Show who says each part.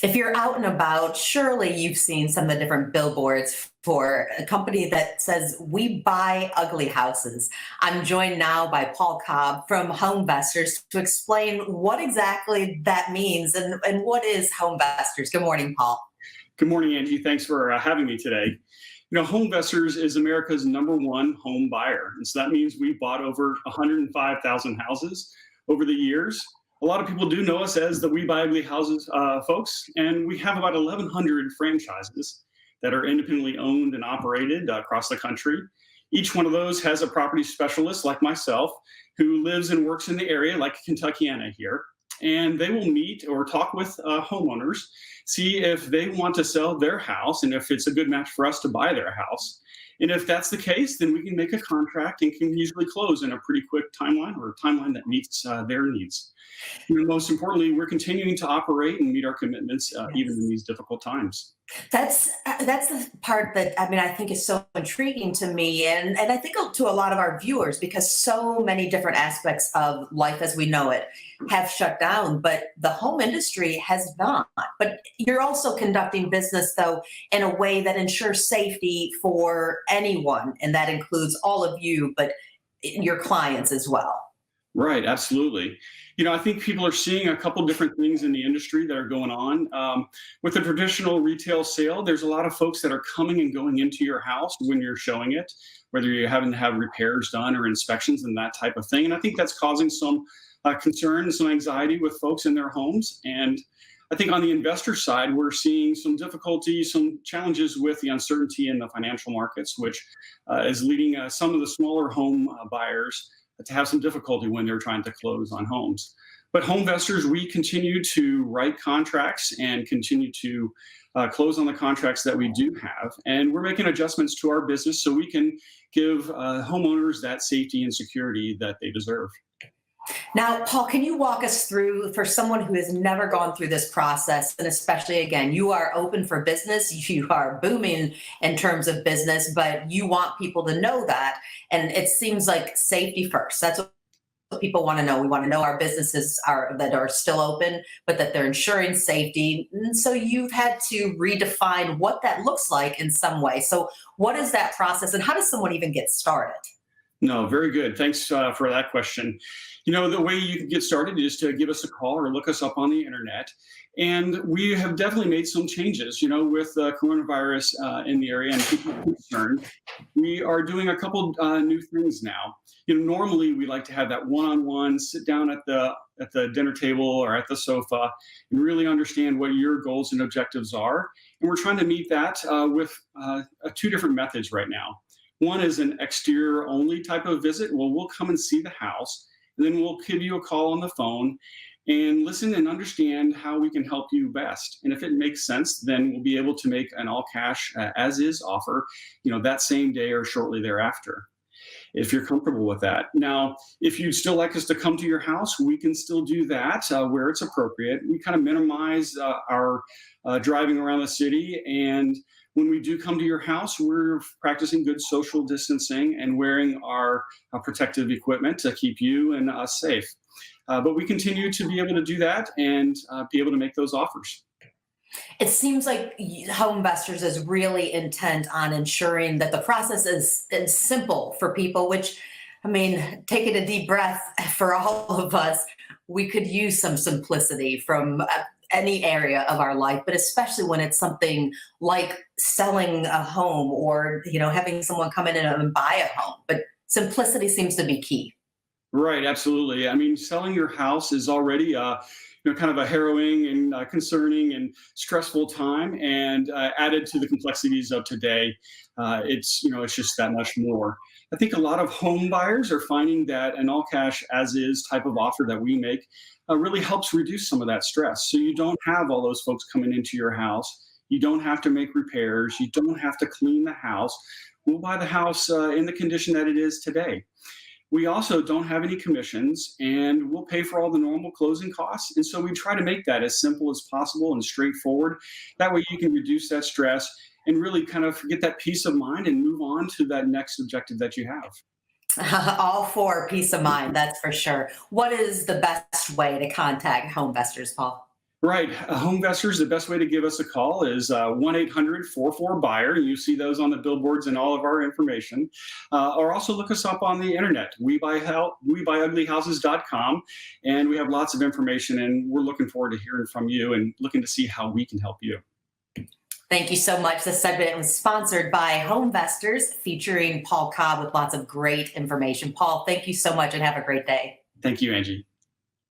Speaker 1: If you're out and about, surely you've seen some of the different billboards for a company that says, "We buy ugly houses." I'm joined now by Paul Cobb from HomeVestors to explain what exactly that means and what is HomeVestors. Good morning, Paul.
Speaker 2: Good morning, Angie. Thanks for having me today. HomeVestors is America's number one home buyer. And so that means we bought over 105,000 houses over the years. A lot of people do know us as the We Buy Ugly Houses folks, and we have about 1,100 franchises that are independently owned and operated across the country. Each one of those has a property specialist like myself who lives and works in the area, like Kentuckiana here. And they will meet or talk with homeowners, see if they want to sell their house and if it's a good match for us to buy their house. And if that's the case, then we can make a contract and can usually close in a pretty quick timeline or a timeline that meets their needs. Most importantly, we're continuing to operate and meet our commitments even in these difficult times.
Speaker 1: That's the part that I think is so intriguing to me, and I think to a lot of our viewers, because so many different aspects of life as we know it have shut down, but the home industry has not. But you're also conducting business though in a way that ensures safety for anyone, and that includes all of you, but your clients as well.
Speaker 2: Right, absolutely. I think people are seeing a couple different things in the industry that are going on. With a traditional retail sale, there's a lot of folks that are coming and going into your house when you're showing it, whether you're having to have repairs done or inspections and that type of thing. And I think that's causing some concern and some anxiety with folks in their homes. And I think on the investor side, we're seeing some difficulty, some challenges with the uncertainty in the financial markets, which is leading some of the smaller home buyers to have some difficulty when they're trying to close on homes. But HomeVestors, we continue to write contracts and continue to close on the contracts that we do have. And we're making adjustments to our business so we can give homeowners that safety and security that they deserve.
Speaker 1: Now, Paul, can you walk us through, for someone who has never gone through this process, and especially again, you are open for business, you are booming in terms of business, but you want people to know that. And it seems like safety first. That's what people want to know. We want to know our businesses that are still open, but that they're ensuring safety. And so you've had to redefine what that looks like in some way. So what is that process and how does someone even get started?
Speaker 2: No, very good. Thanks for that question. The way you can get started is to give us a call or look us up on the internet. And we have definitely made some changes, with coronavirus in the area and people concerned. We are doing a couple new things now. Normally we like to have that one-on-one, sit down at the dinner table or at the sofa and really understand what your goals and objectives are. And we're trying to meet that with two different methods right now. One is an exterior only type of visit. Well, we'll come and see the house, and then we'll give you a call on the phone and listen and understand how we can help you best. And if it makes sense, then we'll be able to make an all cash as is offer, that same day or shortly thereafter, if you're comfortable with that. Now, if you'd still like us to come to your house, we can still do that where it's appropriate. We kind of minimize our driving around the city, and when we do come to your house, we're practicing good social distancing and wearing our protective equipment to keep you and us safe. But we continue to be able to do that and be able to make those offers.
Speaker 1: It seems like HomeVestors is really intent on ensuring that the process is simple for people, which, taking a deep breath for all of us, we could use some simplicity from any area of our life, but especially when it's something like selling a home or, having someone come in and buy a home. But simplicity seems to be key.
Speaker 2: Right, absolutely. Selling your house is already kind of a harrowing and concerning and stressful time, and added to the complexities of today, it's just that much more. I think a lot of home buyers are finding that an all cash as is type of offer that we make really helps reduce some of that stress. So you don't have all those folks coming into your house. You don't have to make repairs. You don't have to clean the house. We'll buy the house in the condition that it is today. We also don't have any commissions, and we'll pay for all the normal closing costs. And so we try to make that as simple as possible and straightforward. That way you can reduce that stress and really kind of get that peace of mind and move on to that next objective that you have.
Speaker 1: All for peace of mind, that's for sure. What is the best way to contact HomeVestors, Paul?
Speaker 2: Right. HomeVestors, the best way to give us a call is 1-800-44-BUYER. You see those on the billboards and all of our information. Or also look us up on the internet, WeBuyUglyHouses.com. And we have lots of information, and we're looking forward to hearing from you and looking to see how we can help you.
Speaker 1: Thank you so much. This segment was sponsored by HomeVestors, featuring Paul Cobb with lots of great information. Paul, thank you so much and have a great day.
Speaker 2: Thank you, Angie.